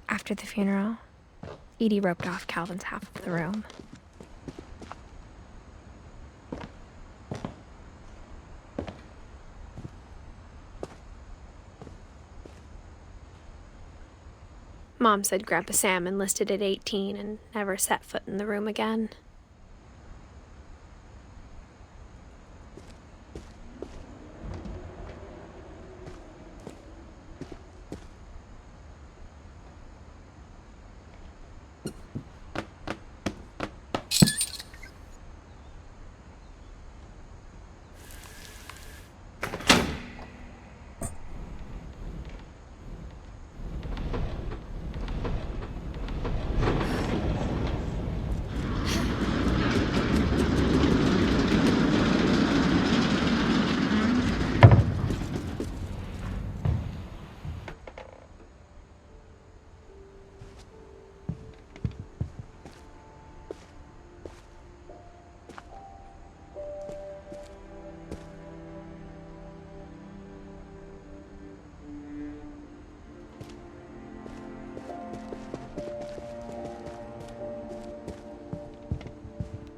After the funeral, Edie roped off Calvin's half of the room. Mom said Grandpa Sam enlisted at 18 and never set foot in the room again.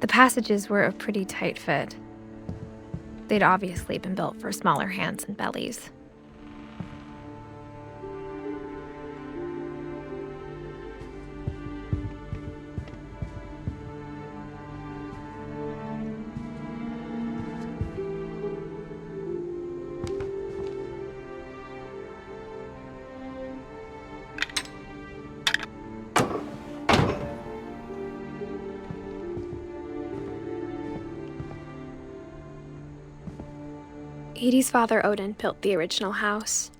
The passages were a pretty tight fit. They'd obviously been built for smaller hands and bellies. Edie's father, Odin, built the original house.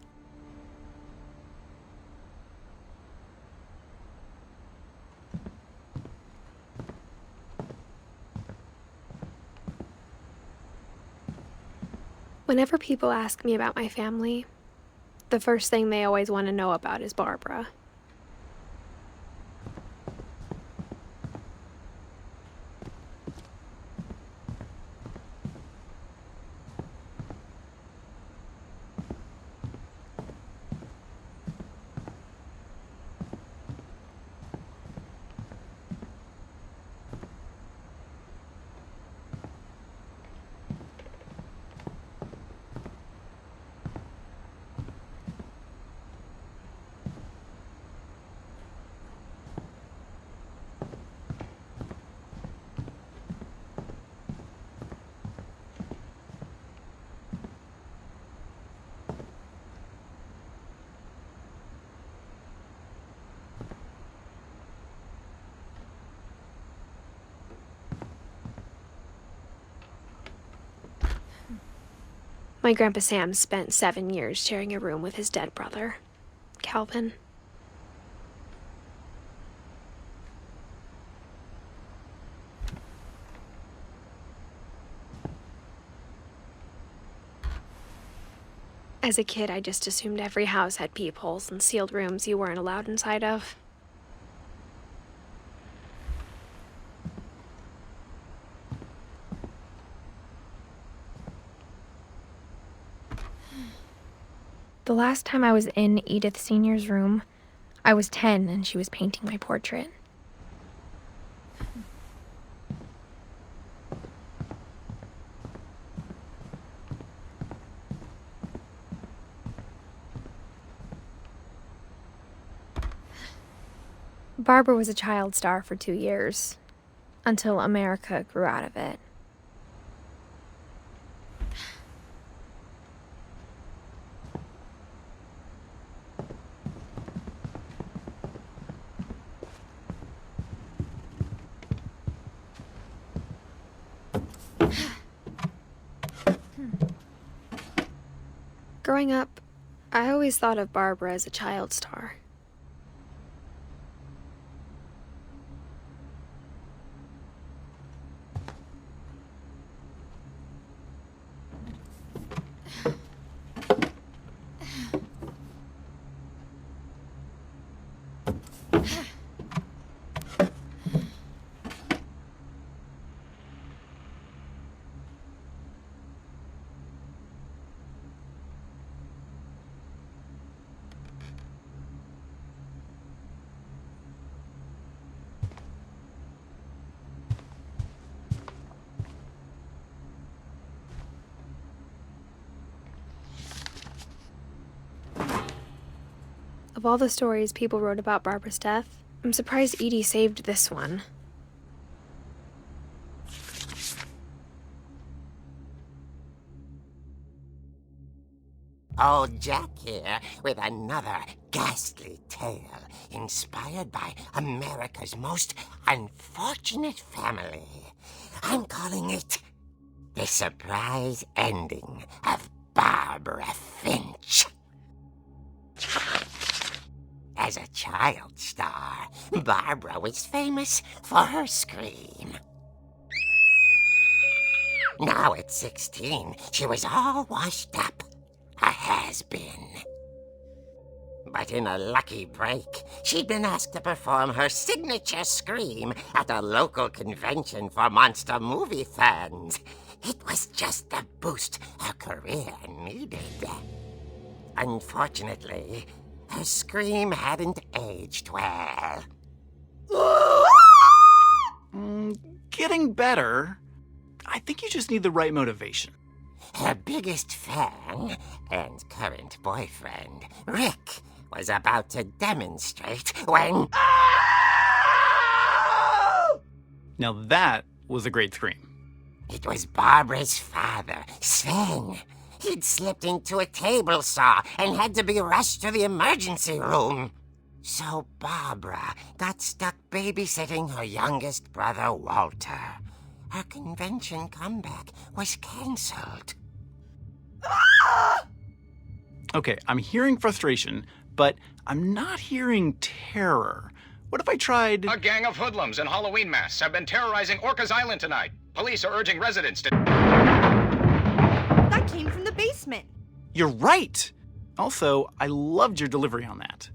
Whenever people ask me about my family, the first thing they always want to know about is Barbara. My Grandpa Sam spent 7 years sharing a room with his dead brother, Calvin. As a kid, I just assumed every house had peepholes and sealed rooms you weren't allowed inside of. The last time I was in Edith Sr.'s room, I was 10 and she was painting my portrait. Barbara was a child star for 2 years, until America grew out of it. Growing up, I always thought of Barbara as a child star. Of all the stories people wrote about Barbara's death, I'm surprised Edie saved this one. Old Jack here with another ghastly tale inspired by America's most unfortunate family. I'm calling it The Surprise Ending of Barbara Finch. As a child star, Barbara was famous for her scream. Now at 16, she was all washed up. A has-been. But in a lucky break, she'd been asked to perform her signature scream at a local convention for monster movie fans. It was just the boost her career needed. Unfortunately, her scream hadn't aged well. Getting better. I think you just need the right motivation. Her biggest fan and current boyfriend, Rick, was about to demonstrate when... Now that was a great scream. It was Barbara's father, Sven. He'd slipped into a table saw and had to be rushed to the emergency room. So Barbara got stuck babysitting her youngest brother, Walter. Her convention comeback was cancelled. Okay, I'm hearing frustration, but I'm not hearing terror. What if I tried... A gang of hoodlums in Halloween masks have been terrorizing Orcas Island tonight. Police are urging residents to... That came from the basement. You're right! Also, I loved your delivery on that.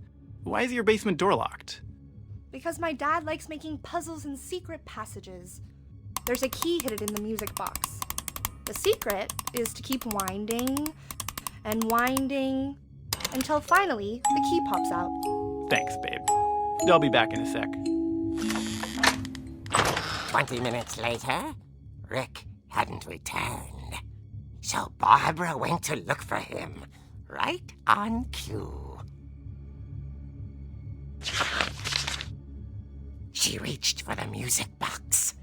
Why is your basement door locked? Because my dad likes making puzzles and secret passages. There's a key hidden in the music box. The secret is to keep winding and winding until finally the key pops out. Thanks, babe. I'll be back in a sec. 20 minutes later, Rick hadn't returned. So Barbara went to look for him, right on cue. She reached for the music box.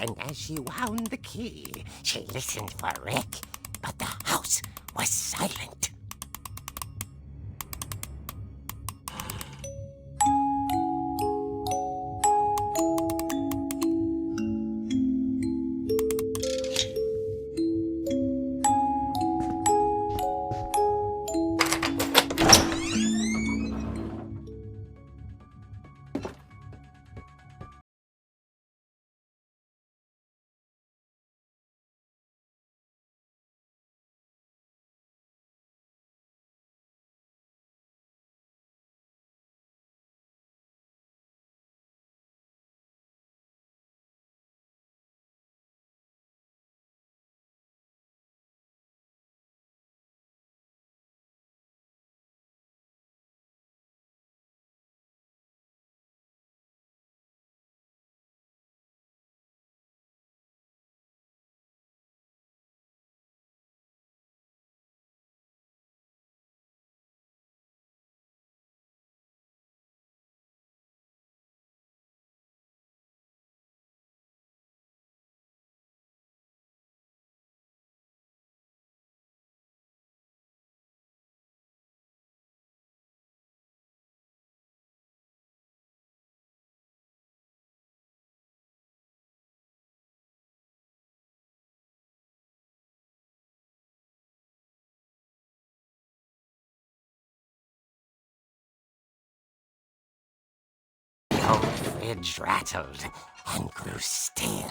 And as she wound the key, she listened for Rick, but the house was silent. The old fridge rattled and grew still.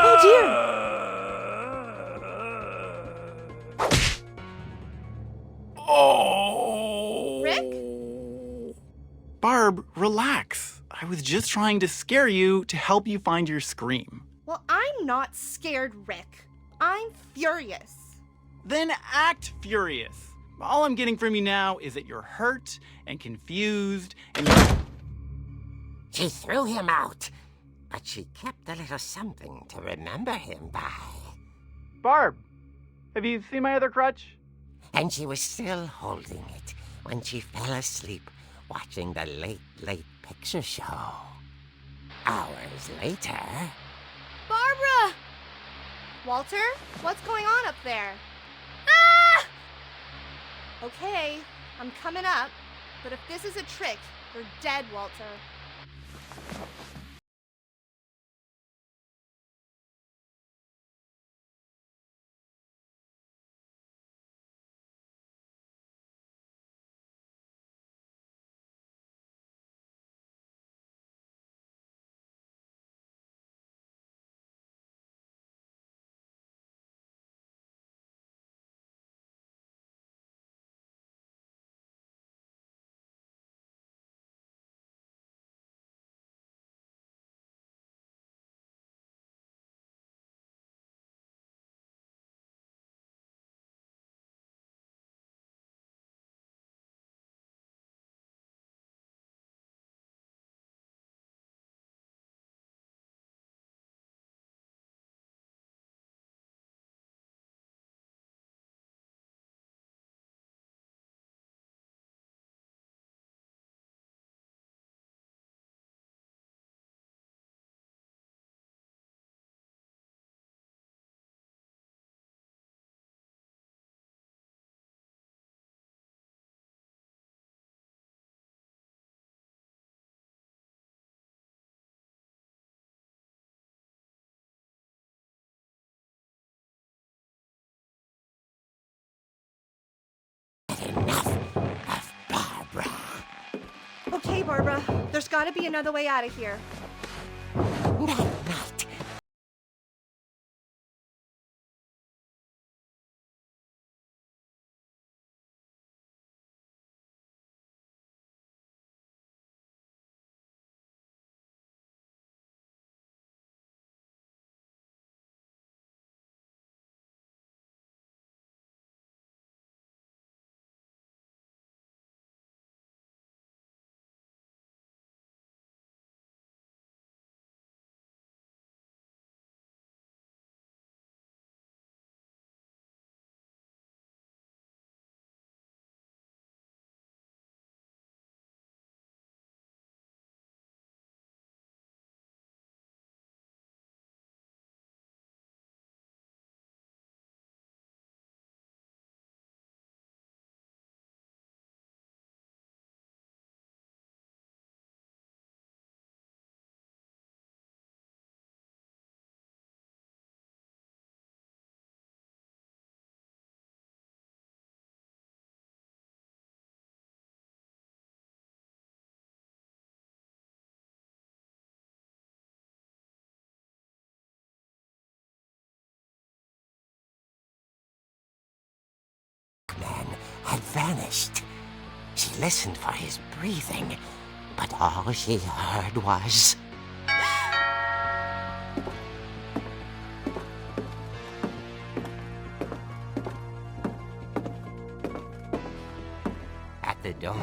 Oh dear! Oh! Rick? Barb, relax. I was just trying to scare you to help you find your scream. Well, I'm not scared, Rick. I'm furious. Then act furious. All I'm getting from you now is that you're hurt and confused and She threw him out, but she kept a little something to remember him by. Barb, have you seen my other crutch? And she was still holding it when she fell asleep watching the late picture show. Hours later... Barbara! Walter, what's going on up there? Ah! Okay, I'm coming up, but if this is a trick, you're dead, Walter. Enough of Barbara. Okay, Barbara, there's gotta be another way out of here. That night, man had vanished. She listened for his breathing, but all she heard was... At the door,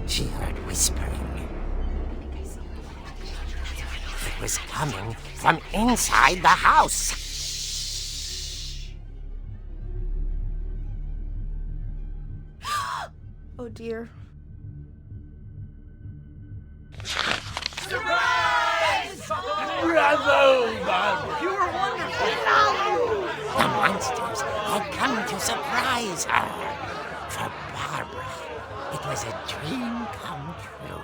she heard whispering. It was coming from inside the house. Oh dear. The monsters had come to surprise her. For Barbara, it was a dream come true.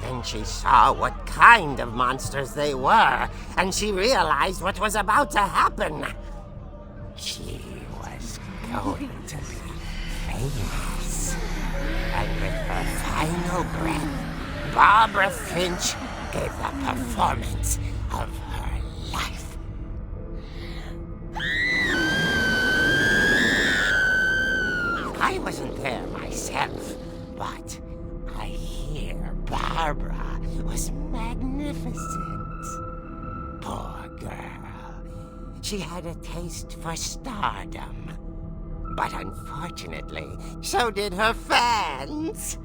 Then she saw what kind of monsters they were, and she realized what was about to happen. She was going to be famous. And with her final breath, Barbara Finch gave the performance of her life. I wasn't there myself, but I hear Barbara was magnificent. Poor girl. She had a taste for stardom. But unfortunately, so did her fans.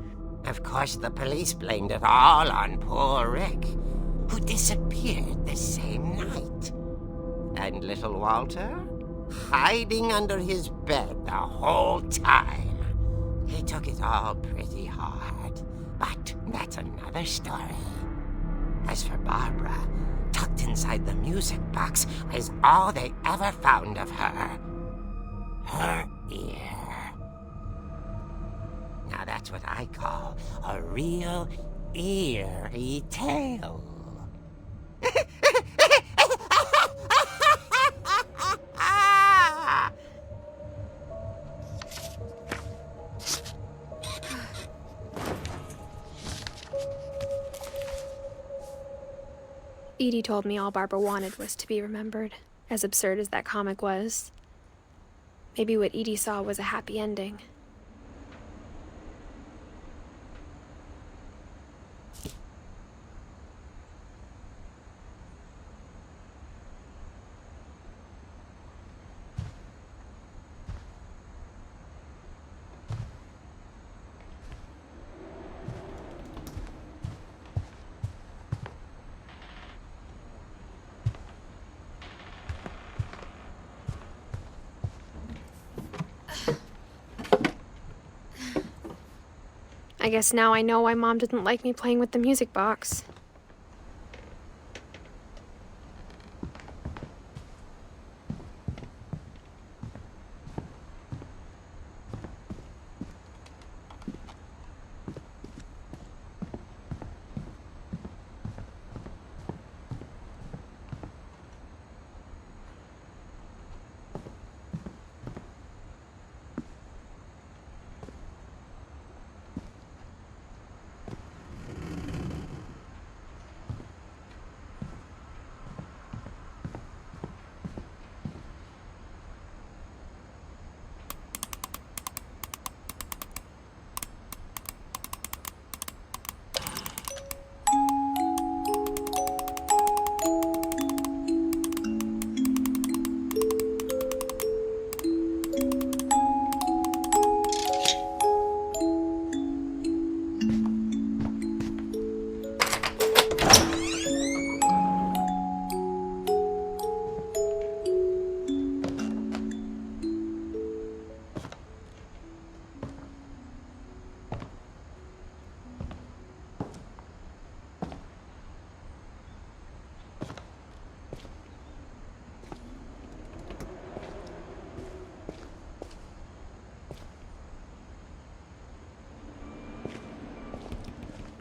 Of course, the police blamed it all on poor Rick, who disappeared the same night. And little Walter? Hiding under his bed the whole time. He took it all pretty hard, but that's another story. As for Barbara, tucked inside the music box was all they ever found of her. Her ear. Now that's what I call a real eerie tale. Edie told me all Barbara wanted was to be remembered, as absurd as that comic was. Maybe what Edie saw was a happy ending. I guess now I know why Mom didn't like me playing with the music box.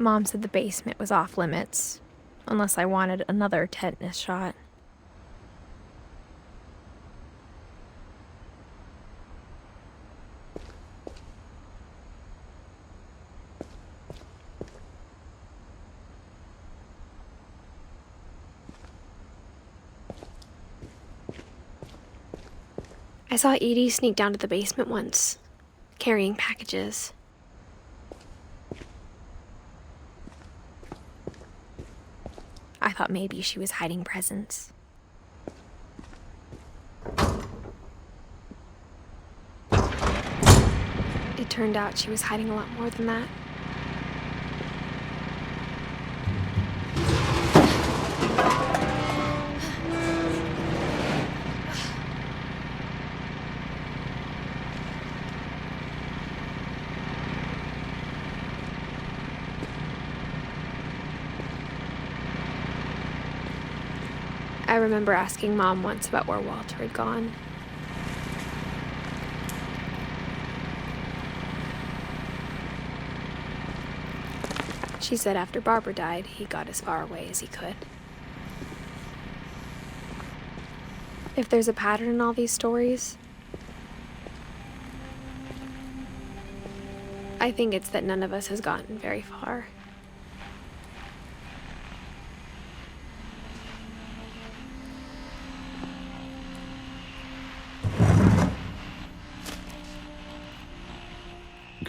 Mom said the basement was off limits, unless I wanted another tetanus shot. I saw Edie sneak down to the basement once, carrying packages. I thought maybe she was hiding presents. It turned out she was hiding a lot more than that. I remember asking Mom once about where Walter had gone. She said after Barbara died, he got as far away as he could. If there's a pattern in all these stories, I think it's that none of us has gotten very far.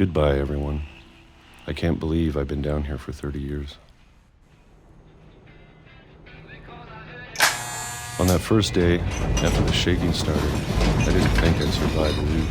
Goodbye, everyone. I can't believe I've been down here for 30 years. On that first day, after the shaking started, I didn't think I'd survive a week.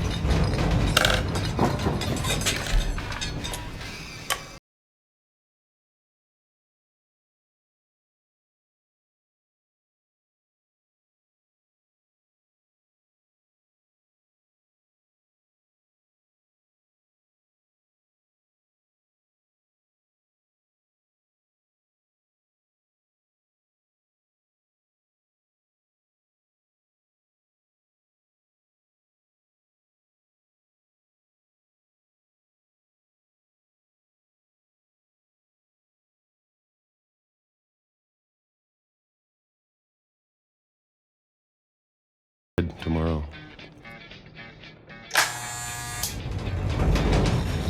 Tomorrow.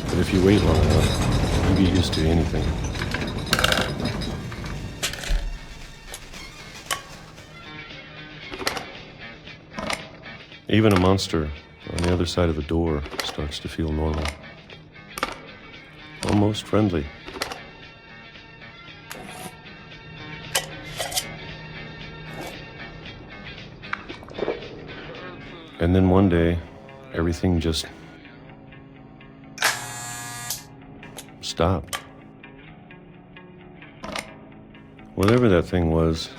But if you wait long enough, you get used to anything. Even a monster on the other side of the door starts to feel normal. Almost friendly. And then one day, everything just stopped. Whatever that thing was,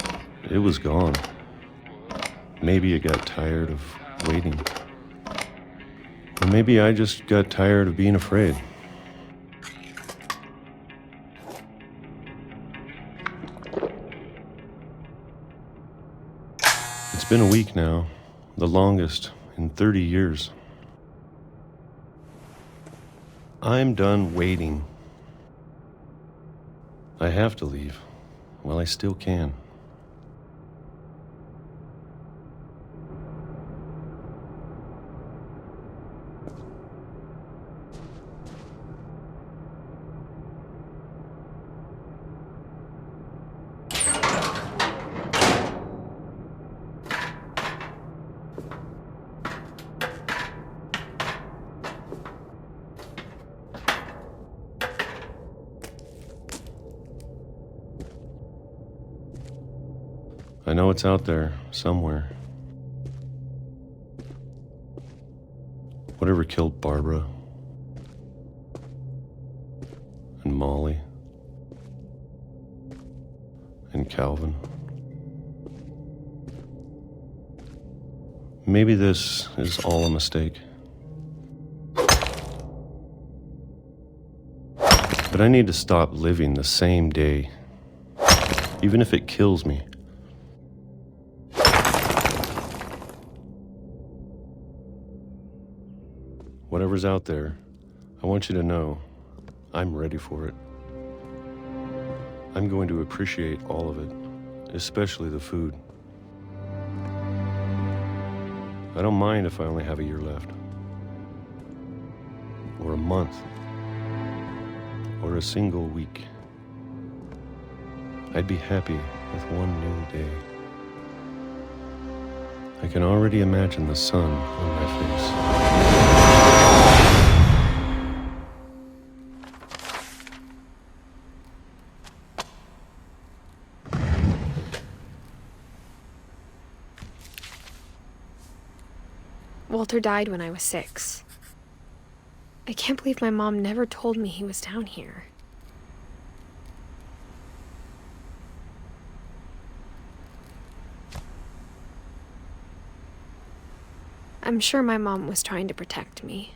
it was gone. Maybe it got tired of waiting. Or maybe I just got tired of being afraid. It's been a week now. The longest in 30 years. I'm done waiting. I have to leave while I still can. I know it's out there, somewhere. Whatever killed Barbara and Molly and Calvin. Maybe this is all a mistake. But I need to stop living the same day, even if it kills me. Whatever's out there, I want you to know I'm ready for it. I'm going to appreciate all of it, especially the food. I don't mind if I only have a year left, or a month, or a single week. I'd be happy with one new day. I can already imagine the sun on my face. Walter died when I was 6. I can't believe my mom never told me he was down here. I'm sure my mom was trying to protect me.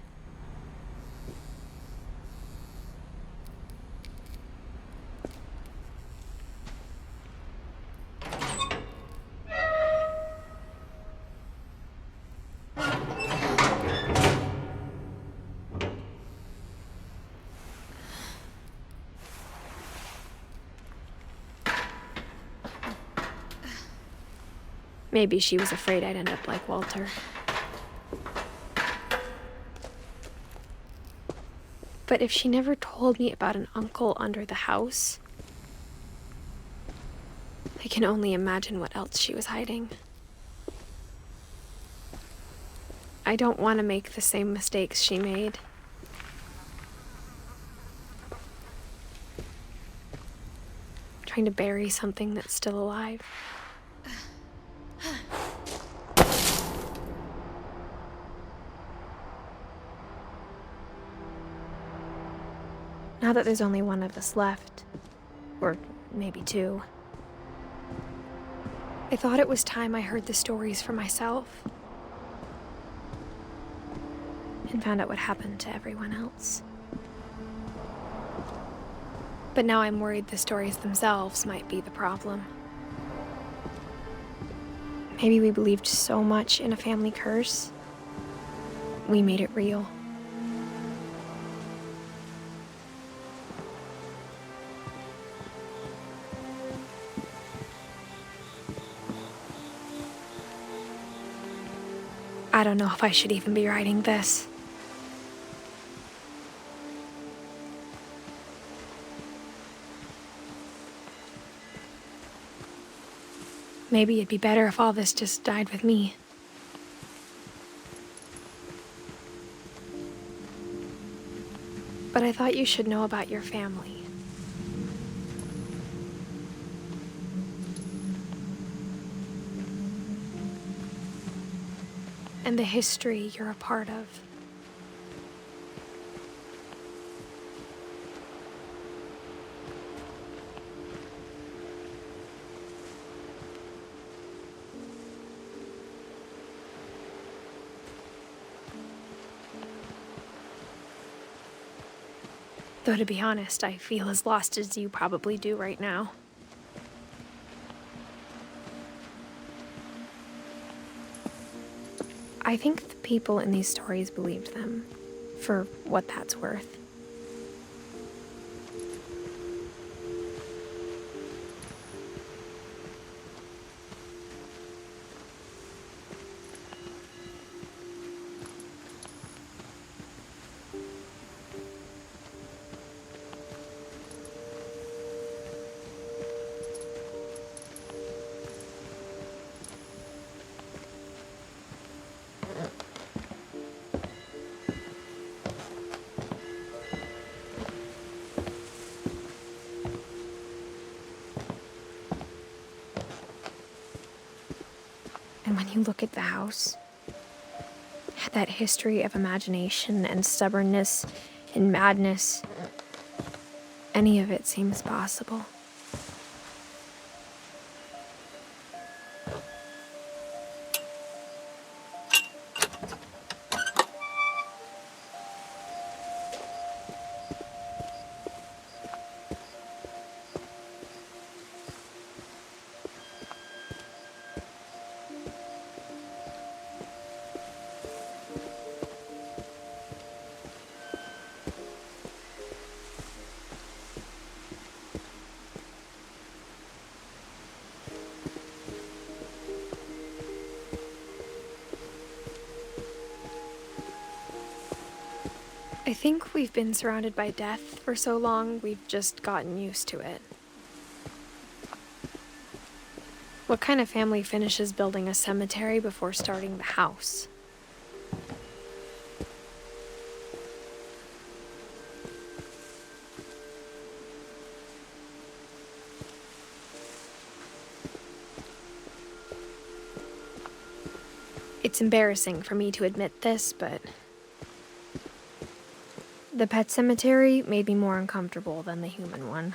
Maybe she was afraid I'd end up like Walter. But if she never told me about an uncle under the house, I can only imagine what else she was hiding. I don't want to make the same mistakes she made. Trying to bury something that's still alive. Now that there's only one of us left, or maybe two, I thought it was time I heard the stories for myself and found out what happened to everyone else. But now I'm worried the stories themselves might be the problem. Maybe we believed so much in a family curse, we made it real. I don't know if I should even be writing this. Maybe it'd be better if all this just died with me. But I thought you should know about your family. And the history you're a part of. Though to be honest, I feel as lost as you probably do right now. I think the people in these stories believed them, for what that's worth. And when you look at the house, that history of imagination and stubbornness and madness, any of it seems possible. I think we've been surrounded by death for so long, we've just gotten used to it. What kind of family finishes building a cemetery before starting the house? It's embarrassing for me to admit this, but the pet cemetery made me more uncomfortable than the human one.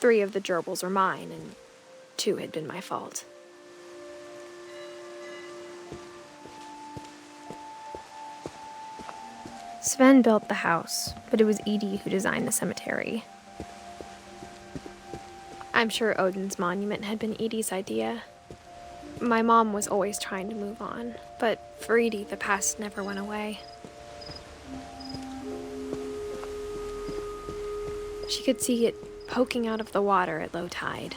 3 of the gerbils were mine, and 2 had been my fault. Sven built the house, but it was Edith who designed the cemetery. I'm sure Odin's monument had been Edith's idea. My mom was always trying to move on, but for Edith, the past never went away. She could see it poking out of the water at low tide.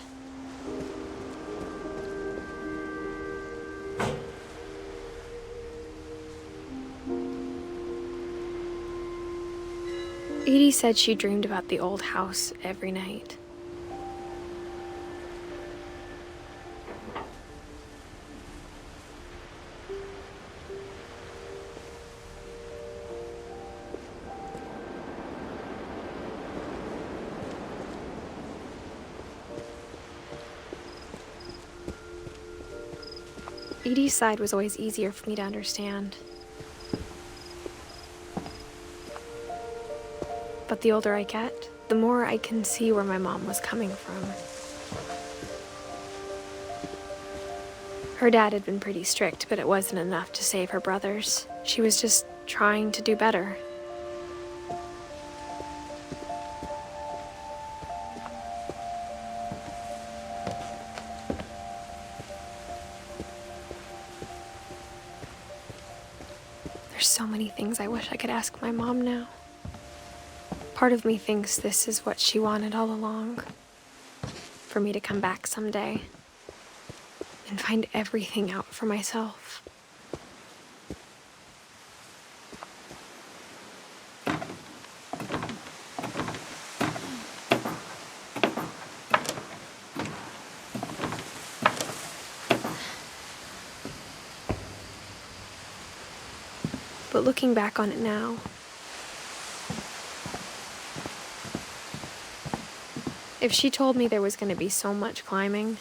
Edie said she dreamed about the old house every night. Edie's side was always easier for me to understand. But the older I get, the more I can see where my mom was coming from. Her dad had been pretty strict, but it wasn't enough to save her brothers. She was just trying to do better. There's so many things I wish I could ask my mom now. Part of me thinks this is what she wanted all along. For me to come back someday and find everything out for myself. But looking back on it now, if she told me there was going to be so much climbing,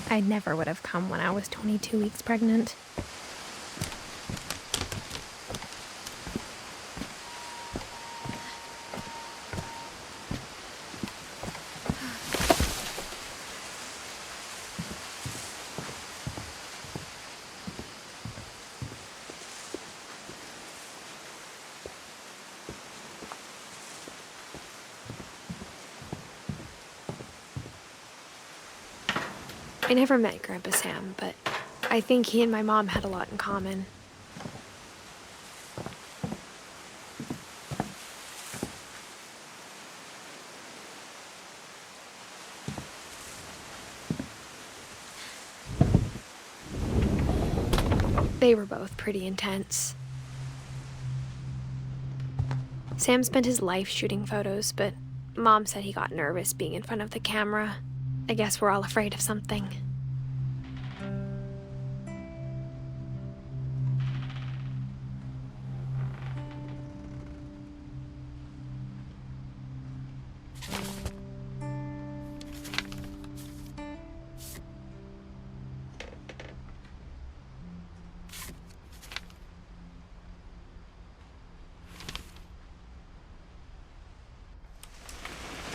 I never would have come when I was 22 weeks pregnant. I never met Grandpa Sam, but I think he and my mom had a lot in common. They were both pretty intense. Sam spent his life shooting photos, but Mom said he got nervous being in front of the camera. I guess we're all afraid of something.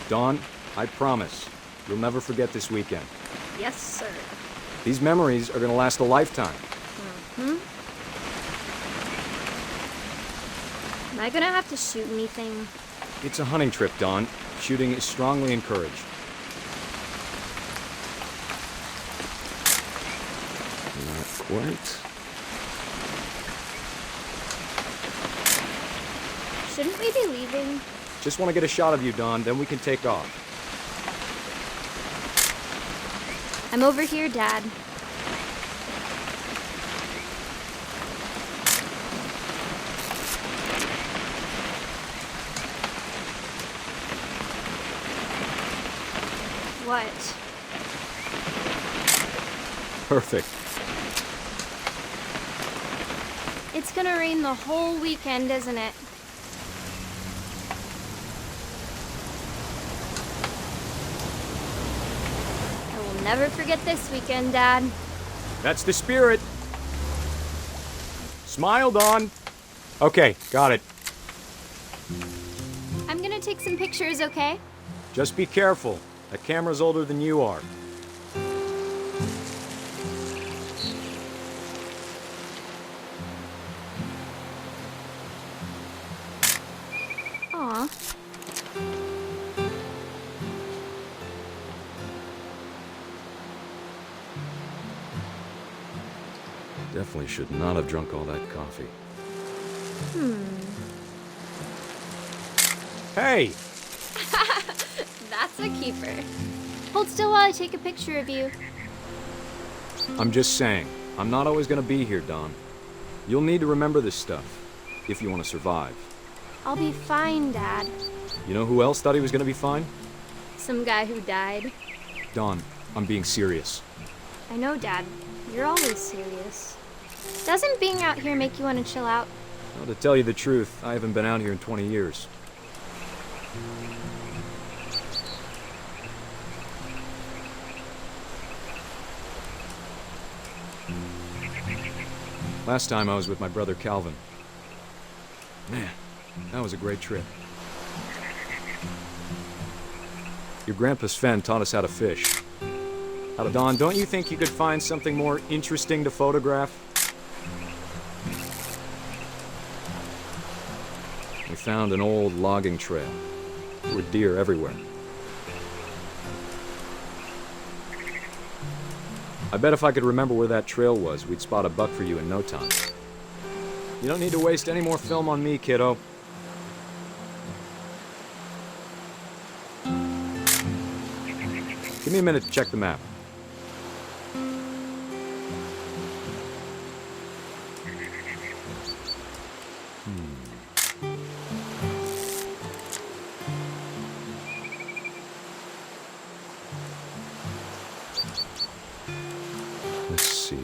Dawn, I promise, you'll never forget this weekend. Yes, sir. These memories are gonna last a lifetime. Am I gonna have to shoot anything? It's a hunting trip, Dawn. Shooting is strongly encouraged. Not quite. Shouldn't we be leaving? Just want to get a shot of you, Dawn, then we can take off. I'm over here, Dad. What? Perfect. It's gonna rain the whole weekend, isn't it? I will never forget this weekend, Dad. That's the spirit. Smile, Dawn. Okay, got it. I'm gonna take some pictures, okay? Just be careful. That camera's older than you are. Aw. Definitely should not have drunk all that coffee. Hey! That's a keeper. Hold still while I take a picture of you. I'm just saying, I'm not always gonna be here, Dawn. You'll need to remember this stuff, if you want to survive. I'll be fine, Dad. You know who else thought he was gonna be fine? Some guy who died. Dawn, I'm being serious. I know, Dad. You're always serious. Doesn't being out here make you want to chill out? Well, to tell you the truth, I haven't been out here in 20 years. Last time I was with my brother Calvin. Man, that was a great trip. Your grandpa Sven taught us how to fish. Don, don't you think you could find something more interesting to photograph? We found an old logging trail. There were deer everywhere. I bet if I could remember where that trail was, we'd spot a buck for you in no time. You don't need to waste any more film on me, kiddo. Give me a minute to check the map. Let's see.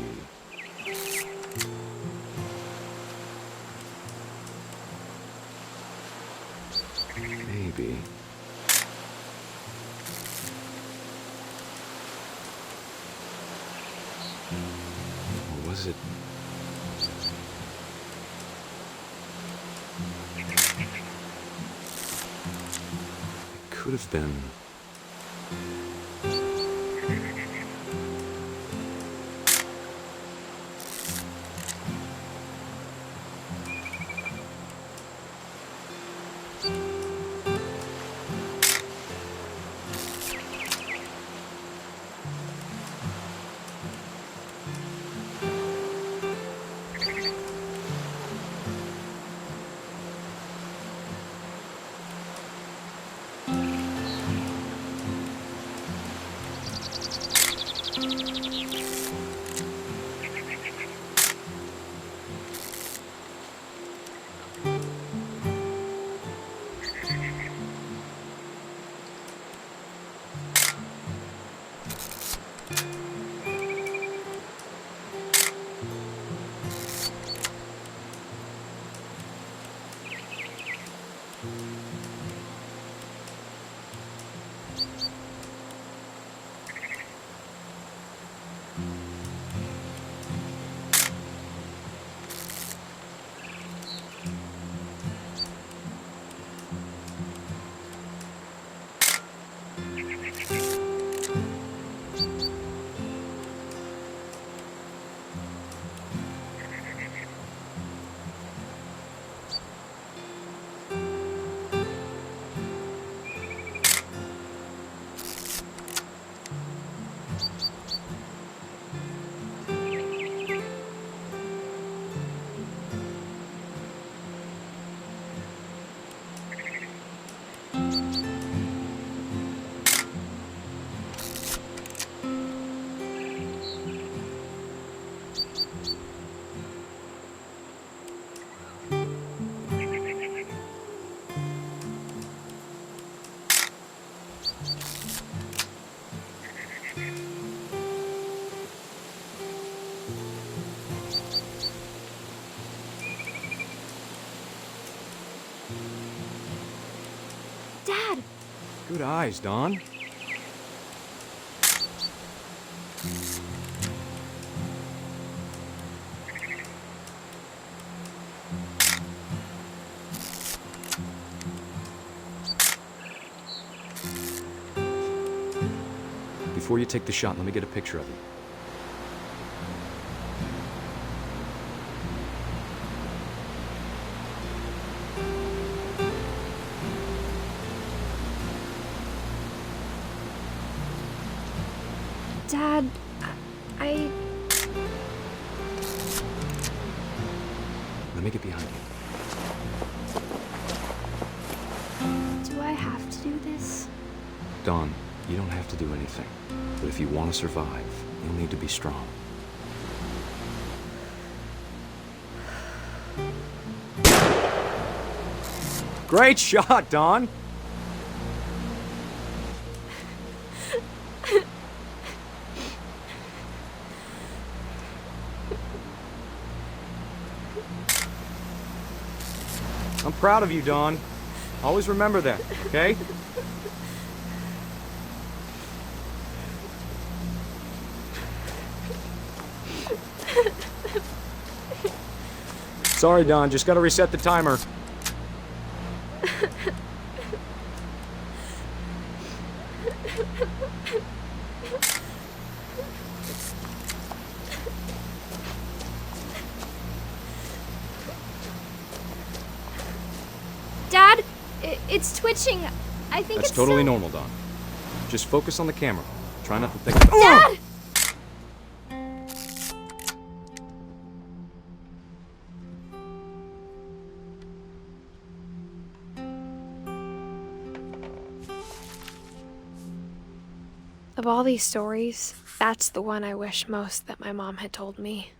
Maybe. Or was it? It could have been. Dad! Good eyes, Don. Before you take the shot, let me get a picture of you. Dad, I... Let me get behind you. Do I have to do this? Don, you don't have to do anything. But if you want to survive, you'll need to be strong. Great shot, Don! I'm proud of you, Don. Always remember that, okay? Sorry, Don. Just gotta reset the timer. Dad, it's twitching. I think That's it's totally so- normal, Don. Just focus on the camera. Try not to think about Dad! Of all these stories, that's the one I wish most that my mom had told me.